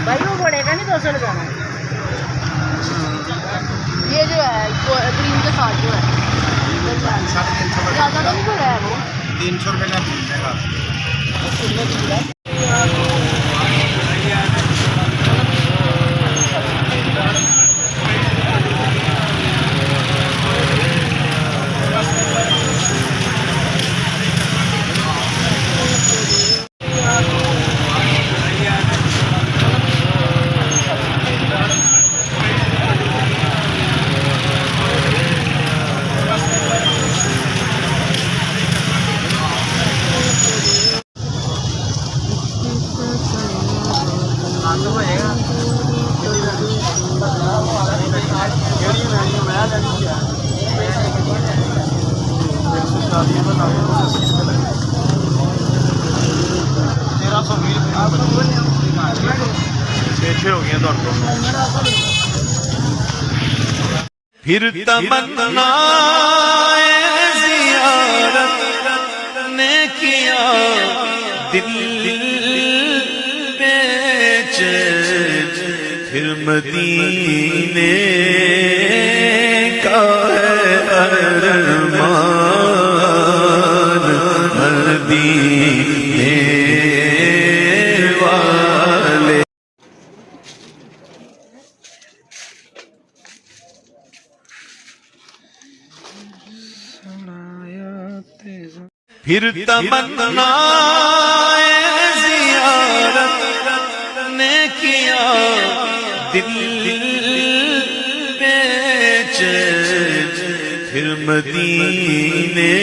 भाई वो पड़ेगा नहीं 200 लगाना। ये जो है ग्रीन के साथ जो है ज़्यादा तो नहीं पड़ा है वो 300 रुपये का मिलेगा। फिर तमन्ना ज़ियारत ने किया दिल बेचैन, फिर मदीने का है अरमान, मदीने वाले। फिर तमन्ना ज़ियारत ने किया दिल बेचैन, फिर मदीने